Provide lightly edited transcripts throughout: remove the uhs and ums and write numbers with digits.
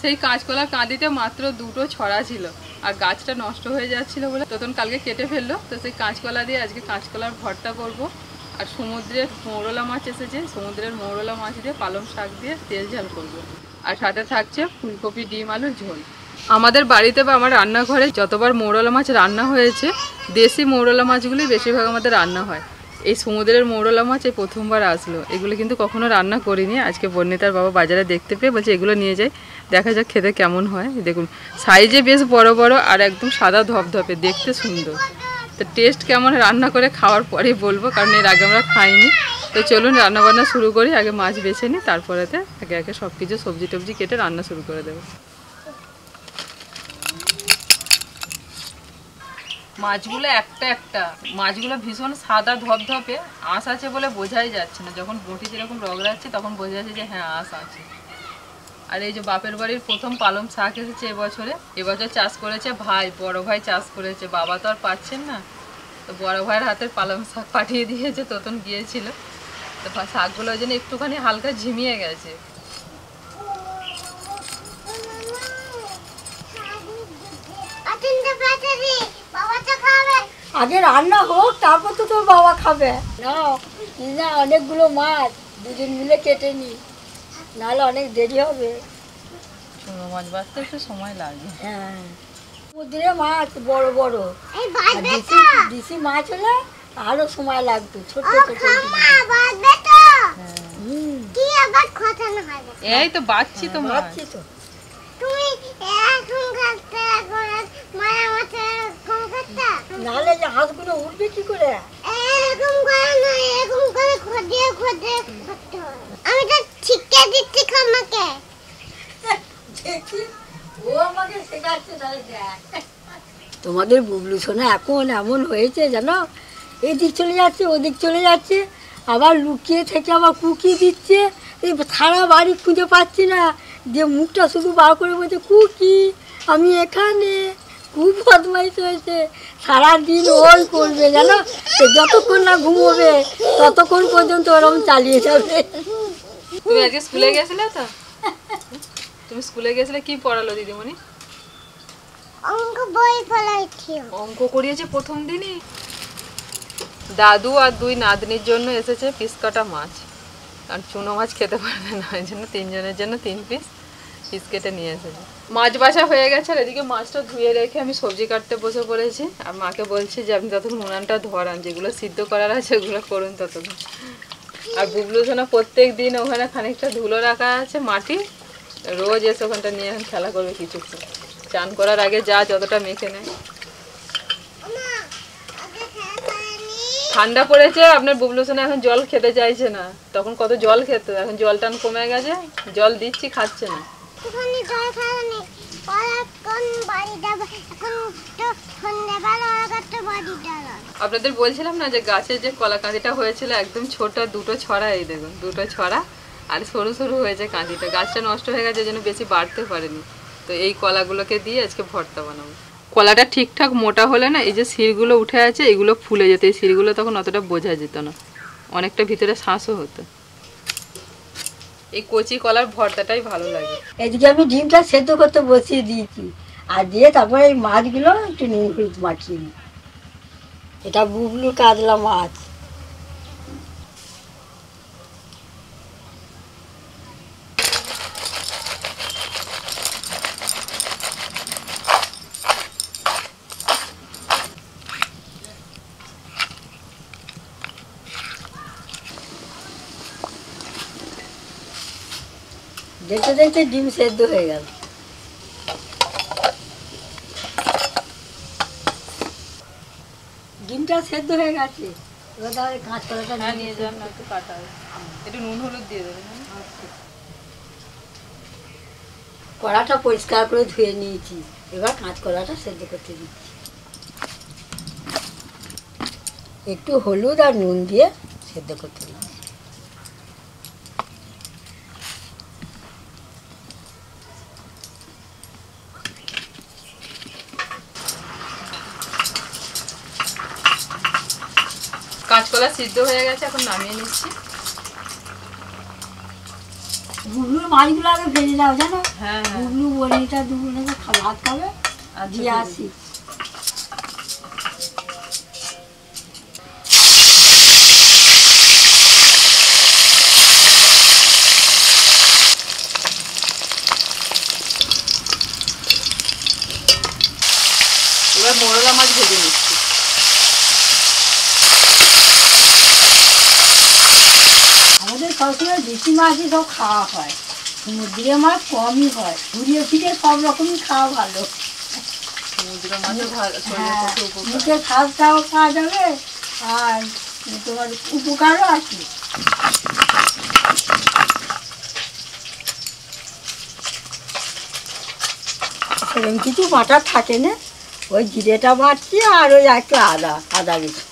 সেই কাঁচকলা কাঁদিতে মাত্র দুটো ছড়া ছিল, আর গাছটা নষ্ট হয়ে যাচ্ছিল বলে তখন কালকে কেটে ফেললো। তো সেই কাঁচকলা দিয়ে আজকে কাঁচকলার ভর্তা করব। আর সমুদ্রের মৌরলা মাছ এসেছে, সমুদ্রের মৌরলা মাছ দিয়ে পালং শাক দিয়ে তেল ঝাল করব। আর সাথে থাকছে ফুলকপি ডিম আলুর ঝোল। আমাদের বাড়িতে বা আমার রান্নাঘরে যতবার মৌরলা মাছ রান্না হয়েছে, দেশি মৌরলা মাছগুলি বেশিরভাগ আমাদের রান্না হয়। এই সমুদ্রের মৌরলা মাছ এই প্রথমবার আসলো। এগুলো কিন্তু কখনো রান্না করিনি। আজকে বর্ণিতার বাবা বাজারে দেখতে পেয়ে বলছে এগুলো নিয়ে যাই, দেখা যাক খেতে কেমন হয়। দেখুন সাইজে বেশ বড় বড় আর একদম সাদা ধপধপে, দেখতে সুন্দর। তো টেস্ট কেমন রান্না করে খাওয়ার পরেই বলবো, কারণ এর আগে আমরা খাইনি। তো চলুন রান্নাবান্না শুরু করি। আগে মাছ বেছে নিই, তারপরেতে একে একে সব কিছু সবজি টবজি কেটে রান্না শুরু করে দেবো। মাছগুলো একটা একটা, মাছগুলো ভীষণ সাদা ধপধপে, আঁশ আছে বলে বোঝাই যাচ্ছে না। যখন বটিতে এরকম রগড়াচ্ছে তখন বোঝা যাচ্ছে যে হ্যাঁ আঁশ আছে। আর এই যে বাপের বাড়ির প্রথম পালং শাক এসেছে এবছর চাষ করেছে ভাই, বড় ভাই চাষ করেছে। বাবা তো আর পাচ্ছেন না, তো বড় ভাইয়ের হাতের পালং শাক পাঠিয়ে দিয়েছে, তখন গিয়েছিল। তো শাকগুলো ওই জন্য একটুখানি হালকা ঝিমিয়ে গেছে। আগে রান্না হোক, তারপর তো তোর বাবা খাবে। না অনেকগুলো মাছ দুজন মিলে কেটে নি, নাহলে অনেক দেরি হবে। চুনো মাছ বাঁচতে একটু সময় লাগে। হ্যাঁ, সমুদ্রে মাছ বড় বড়, দেশি মাছ হলে আরো সময় লাগতো। ছোট ছোট এই তো বাচ্চি তো বাচ্চি তো। নাহলে যে হাঁসগুলো উঠবে কি করে? আমি তো শিক্ষা দিচ্ছি খামাকে। তোমাদের বুবলু সোনা এখন এমন হয়েছে জানো, এদিক চলে যাচ্ছে ওদিক চলে যাচ্ছে, আবার লুকিয়ে থেকে আবার কুকি দিচ্ছে। এই সারা বাড়ি খুঁজে পাচ্ছি না, যে মুখটা শুধু বার করে বলছে কুকি আমি এখানে। খুব বদমাইশ হয়েছে, সারাদিন ওই করবে জানো। যতক্ষণ না ঘুমোবে ততক্ষণ পর্যন্ত ওরকম চালিয়ে যাবে। তুমি আজকে স্কুলে গেছিলে? তো তুমি স্কুলে গেছিলে, কি পড়ালো দিদিমণি? অঙ্ক বই পড়াইছি। অঙ্ক করিয়েছে প্রথম দিনই। দাদু আর দুই নাতনির জন্য এসেছে পিস কাটা মাছ, কারণ চুনো মাছ খেতে পারবে না, ওই জন্য তিনজনের জন্য 3 পিস কেটে নিয়ে এসেছে। মাছ বাছা হয়ে গেছে, আর এদিকে মাছটা ধুয়ে রেখে আমি সবজি কাটতে বসে পড়েছি। আর মাকে বলছি যে আপনি ততক্ষণ উনানটা ধরান, যেগুলো সিদ্ধ করার আছে ওগুলো করুন ততক্ষণ। আর বুবলু সোনা প্রত্যেক দিন ওখানে খানিকটা ধুলো রাখা আছে মাটি, রোজ এসে ওখানটা নিয়ে এখন খেলা করবে কিছুক্ষণ। চান করার আগে যতটা মেখে নেয়। ঠান্ডা পড়েছে, আপনার বুবলু সোনা এখন জল খেতে চাইছে না। তখন কত জল খেত, এখন জল টান কমে গেছে, জল দিচ্ছি খাচ্ছে না। আপনাদের বলছিলাম না যে গাছের যে কলা কাঁদিটা হয়েছিল একদম ছোট, দুটো ছড়া, এই দেখুন দুটো ছড়া, আর সরু সরু হয়েছে কাঁদিটা। গাছটা নষ্ট হয়ে গেছে, জন্য বেশি বাড়তে পারেনি। তো এই কলাগুলোকে দিয়ে আজকে ভর্তা বানাবো। কলাটা ঠিকঠাক মোটা হলে না, এই যে শিরগুলো উঠে আছে এগুলো ফুলে যেত। এই শিরগুলো তখন অতটা বোঝা যেত না, অনেকটা ভিতরে শ্বাসও হতো। এই কচি কলার ভর্তাটাই ভালো লাগে। এদিকে আমি ডিমটা সেদ্ধ করতে বসিয়ে দিয়েছি, আর দিয়ে তারপরে এই মাছগুলো একটু নুন হলুদ মাখিয়ে নিই। এটা বুবলু কাতলা মাছ। দেখতে দেখতে ডিম সেদ্ধ হয়ে গেল। ডিমটা সেদ্ধ হয়ে গেছে, এবার তাহলে কাঁচকলাটা নিয়ে যান না, একটু কাটা একটু নুন হলুদ দিয়ে দেবেন। কড়াটা পরিষ্কার করে ধুয়ে নিয়েছি, এবার কাঁচকলাটা সেদ্ধ করতে দিচ্ছি। একটু হলুদ আর নুন দিয়ে সেদ্ধ করতে দিচ্ছি। কাঁচকলা সিদ্ধ হয়ে গেছে, এখন নামিয়ে নিচ্ছি। বুবলুর মাছগুলো আগে ভেজে দাও জানো। হ্যাঁ বুবলু বড়িটা দুপুরে ভাত খাবে দিয়ে আসি। এবার মোরলা মাছ ভেজে নিচ্ছি। আমাদের সবসময় দেশি মাছই সব খাওয়া হয়, সমুদ্রের মাছ কমই হয়। ঘুরিয়ে ফিরে সব রকমই খাওয়া ভালো। সমুদ্রের মাছও হ্যাঁ, মুখের স্বাদটাও পাওয়া যাবে আর তোমার উপকারও আছে। সেরকম কিছু বাটার থাকে না, ওই জিরেটা বাটছি আর ওই একটু আদা দিচ্ছি।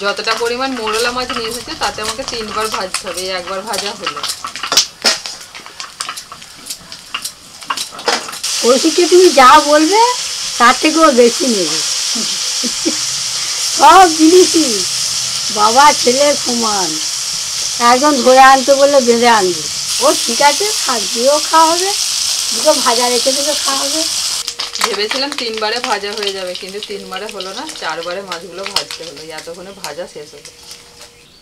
যতটা পরিমাণ মোরলা মাছ নিয়ে এসেছে তাতে আমাকে 3 বার ভাজতে হবে, এই একবার ভাজা হলো। ওষুধকে তুমি যা বলবে তার থেকেও বেশি নেবে। সব জিনিসই বাবা ছেলে সমান, একজন ধরে আনতে বললে বেঁধে আনবে, ও ঠিক আছে শাক দিয়েও খাওয়া হবে, দুটো ভাজা রেখে দেবে খাওয়া হবে। ভেবেছিলাম 3 বারে ভাজা হয়ে যাবে, কিন্তু 3 বারে হলো না, 4 বারে মাছগুলো ভাজতে হলো, এতক্ষণে ভাজা শেষ হলো।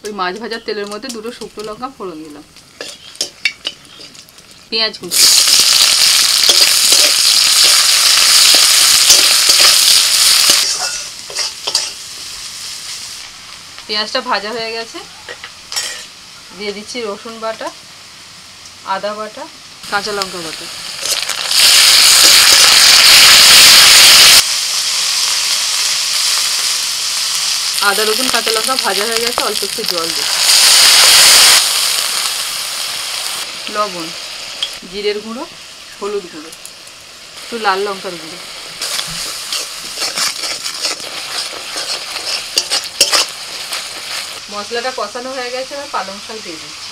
ওই মাছ ভাজার তেলের মধ্যে 2টো শুকনো লঙ্কা ফোড়ন দিলাম, পেঁয়াজ কুচি, পেঁয়াজটা ভাজা হয়ে গেছে, দিয়ে দিচ্ছি রসুন বাটা, আদা বাটা, কাঁচা লঙ্কা বাটা। আদা রসুন কাঁচা লঙ্কা ভাজা হয়ে গেছে, অল্প একটু জল দিই, লবণ, জিরের গুঁড়ো, হলুদ গুঁড়ো, একটু লাল লঙ্কার গুঁড়ো, মশলাটা কষানো হয়ে গেছে, এবার পালং শাক দিয়ে দিচ্ছি।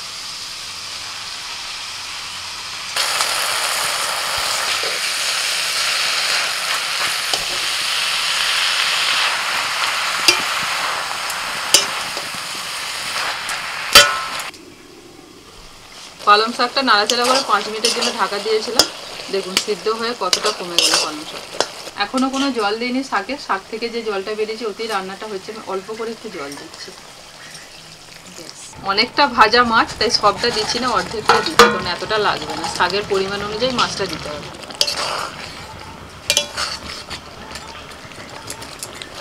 পালং শাকটা নাড়াচাড়া করে 5 মিনিটের জন্য ঢাকা দিয়েছিলাম, দেখুন সিদ্ধ হয়ে কতটা কমে গেল পালং শাকটা। এখনো কোনো জল দিইনি শাকে, শাক থেকে যে জলটা বেরিয়েছে ওতেই রান্নাটা হচ্ছে, আমি অল্প করে একটু জল দিচ্ছি। অনেকটা ভাজা মাছ, তাই সবটা দিচ্ছি না, অর্ধেক করে দিচ্ছি, কারণ এতটা লাগবে না, শাকের পরিমাণ অনুযায়ী মাছটা দিতে হবে।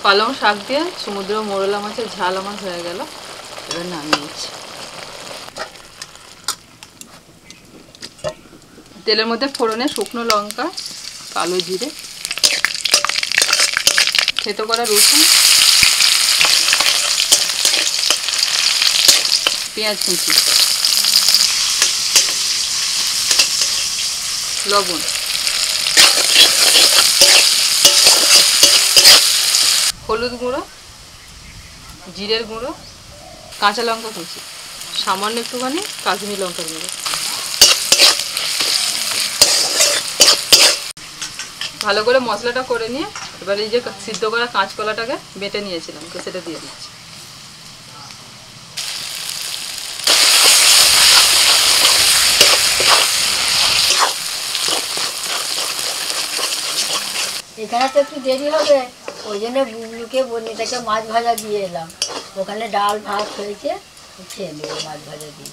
পালং শাক দিয়ে সমুদ্র মোরলা মাছের ঝাল আমার হয়ে গেল, এবার নামিয়ে নিচ্ছি। তেলের মধ্যে ফোড়নে শুকনো লঙ্কা, কালো জিরে, থেতো করা রসুন, পেঁয়াজ কুচি, লবণ, হলুদ গুঁড়ো, জিরের গুঁড়ো, কাঁচা লঙ্কা কুচি, সামান্য একটুখানি কাশ্মীরি লঙ্কার গুঁড়ো। ভালো করে মশলাটা করে নিয়ে এবার এই যে সিদ্ধ করা কাঁচকলাটাকে বেটে নিয়েছিলাম, তো সেটা দিয়ে দিচ্ছি। এখানে তো একটু দেরি হবে, ওই জন্য বুবলুকে বনিটাকে মাছ ভাজা দিয়ে এলাম, ওখানে ডাল ভাত হয়েছে, খেয়ে নেবো মাছ ভাজা দিয়ে।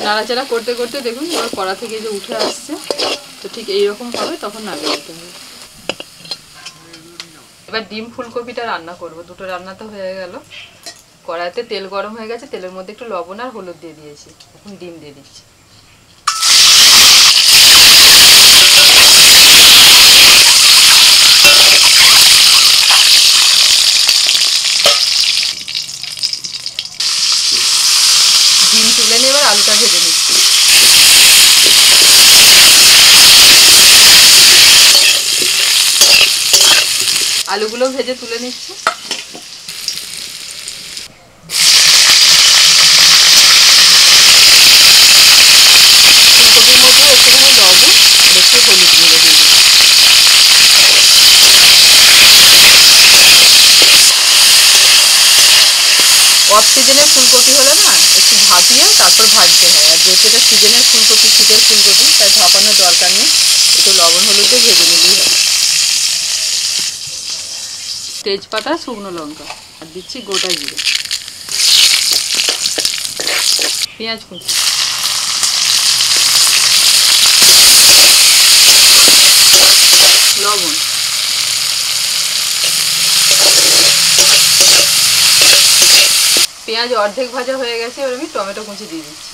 নাড়াচাড়া করতে করতে দেখুন এবার কড়া থেকে যে উঠে আসছে, তো ঠিক এইরকম হবে, তখন নামিয়ে দিতে হবে। এবার ডিম ফুলকপিটা রান্না করব, দুটো রান্না তো হয়ে গেল। কড়াইতে তেল গরম হয়ে গেছে, তেলের মধ্যে একটু লবণ আর হলুদ দিয়ে দিয়েছি, এখন ডিম দিয়ে দিচ্ছি। ডিম তুলে নিয়ে এবার আলুটা ভেজে নিচ্ছি। আলুগুলো ভেজে তুলে নিচ্ছি। ফুলকপির মধ্যে একটুখানি লবণ আর একটু হলুদ গুঁড়ো দিয়ে দিচ্ছি। অফ সিজনের ফুলকপি হলে না একটু ভাপিয়ে তারপর ভাজতে হয়, আর যেহেতু এটা সিজনের ফুলকপি, শীতের ফুলকপি, তাই ভাপানোর দরকার নেই, একটু লবণ একটু ভেজে নিলেই হবে। তেজপাতা, শুকনো লঙ্কা আর দিচ্ছি গোটা জিরে, পেঁয়াজ কুচি, লবণ, পেঁয়াজ অর্ধেক ভাজা হয়ে গেছে। এবার আমি টমেটো কুচি দিয়ে দিচ্ছি,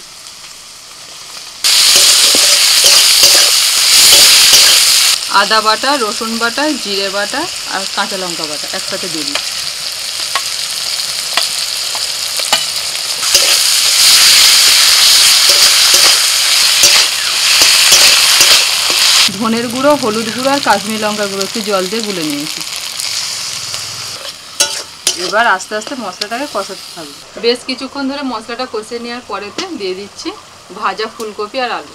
আদা বাটা, রসুন বাটা, জিরে বাটা আর কাঁচা লঙ্কা বাটা একসাথে দিয়ে দিচ্ছি। ধনের গুঁড়ো, হলুদ গুঁড়ো আর কাশ্মীরি লঙ্কার গুঁড়ো একটু জল দিয়ে গুলে নিয়েছি। এবার আস্তে আস্তে মশলাটাকে কষাতে থাকবে। বেশ কিছুক্ষণ ধরে মশলাটা কষিয়ে নেওয়ার পরেতে দিয়ে দিচ্ছি ভাজা ফুলকপি আর আলু।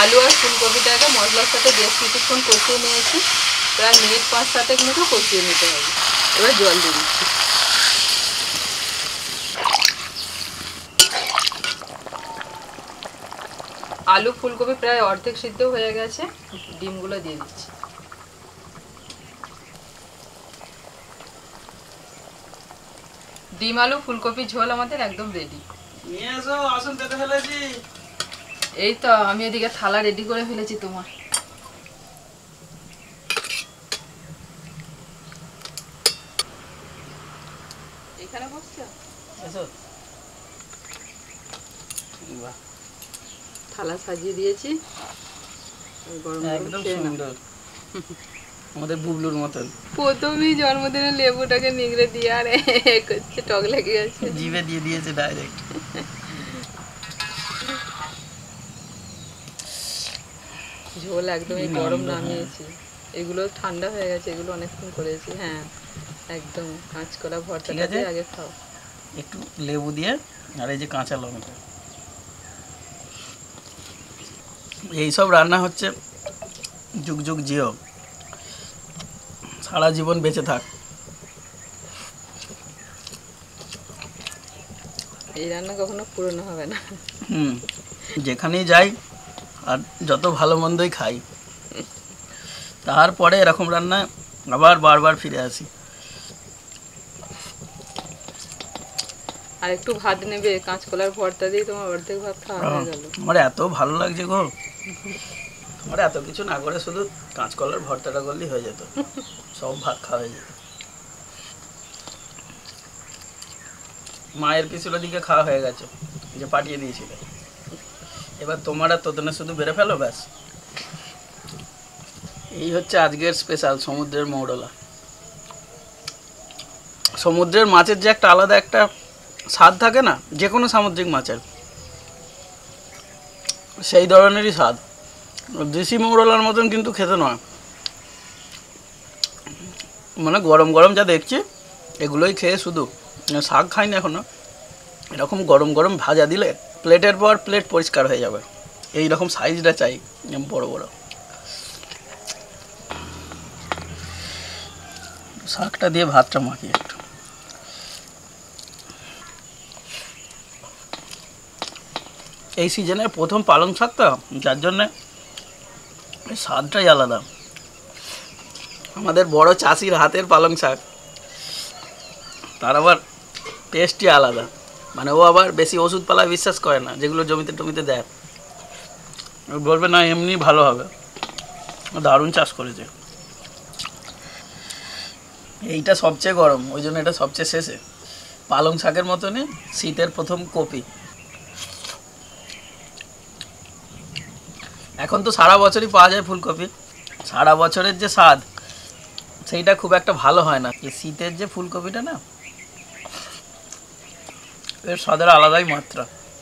আলু আর ফুলকপিটাকে মশলার সাথে বেশ কিছুক্ষণ কষিয়ে নিয়েছি, প্রায় মিনিট 5-7 মতো কষিয়ে নিতে হবে। এবার জল দিয়ে দিচ্ছি। আলু ফুলকপি প্রায় অর্ধেক সিদ্ধ হয়ে গেছে, ডিমগুলো দিয়ে দিচ্ছি। ডিম আলু ফুলকপি ঝোল আমাদের একদম রেডি। নিয়ে এসো, আসুন পেতে ফেলেছি। এই তো আমি এদিকে থালা রেডি করে ফেলেছি তোমার। এখানে বসছো? এসো। বাহ, থালা সাজিয়ে দিয়েছি, গরম গরম একদম খেয়ে নাও। সুন্দর, আমাদের বুবলুর মতন। প্রথমেই জন্মদিনে লেবুটাকে নিগড়ে দিয়ে আর করছে, টক লেগে গেছে। জিভে দিয়ে দিয়েছে ডাইরেক্ট। ঝোল একদমই গরম নামিয়েছি, এগুলো ঠান্ডা হয়ে গেছে, এগুলো অনেকক্ষণ করেছি। হ্যাঁ একদম কাঁচকলা ভর্তাটা দিয়ে আগে খাও। একটু লেবু দিয়ে আর এই যে কাঁচা লঙ্কা, এইসব রান্না হচ্ছে যুগ যুগ জিও, সারা জীবন বেঁচে থাক। এই রান্না কখনো পুরনো হবে না। যেখানেই যাই আর যত ভালো মন্দই খাই, তারপরে এরকম রান্না আবার বারবার ফিরে আসি। আর একটু ভাত নেবে, কাঁচকলার ভর্তা দিয়ে তোমার অর্ধেক ভাত খাওয়া হয়ে গেল। আমার এত ভালো লাগছে গো, আমার এত কিছু না করে শুধু কাঁচকলার ভর্তাটা করলেই হয়ে যেত, সব ভাত খাওয়া হয়ে যেত। মায়ের কিছুটা দিকে খাওয়া হয়ে গেছে, যে পাঠিয়ে দিয়েছিলে। এবার তোমার আর তোতনে শুধু বেড়ে ফেলো, ব্যাস। এই হচ্ছে আজকের স্পেশাল সমুদ্রের মৌরলা। সমুদ্রের মাছের যে একটা আলাদা একটা স্বাদ থাকে না, যে কোনো সামুদ্রিক মাছের, সেই ধরনেরই স্বাদ। দেশি মৌরলার মতন কিন্তু খেতে নয়, মানে গরম গরম যা দেখছি এগুলোই খেয়ে শুধু, শাক খাই না এখনো। এরকম গরম গরম ভাজা দিলে প্লেটের পর প্লেট পরিষ্কার হয়ে যাবে। এই রকম সাইজটা চাই, বড় বড়। শাকটা দিয়ে ভাতটা মাখি একটু। এই সিজনের প্রথম পালং শাক তো, যার জন্যে স্বাদটাই আলাদা। আমাদের বড় চাষির হাতের পালং শাক, তার আবার টেস্টই আলাদা। মানে ও আবার বেশি ওষুধপালা বিশ্বাস করে না, যেগুলো জমিতে টমিতে দেয়। বলবে না এমনি ভালো হবে, দারুণ চাষ করেছে। এইটা সবচেয়ে গরম, ওই জন্য এটা সবচেয়ে শেষে। পালং শাকের মতনই শীতের প্রথম কপি। এখন তো সারা বছরই পাওয়া যায় ফুলকপি, সারা বছরের যে স্বাদ সেইটা খুব একটা ভালো হয় না। এই শীতের যে ফুলকপিটা না, এর স্বাদের আলাদাই মাত্রা।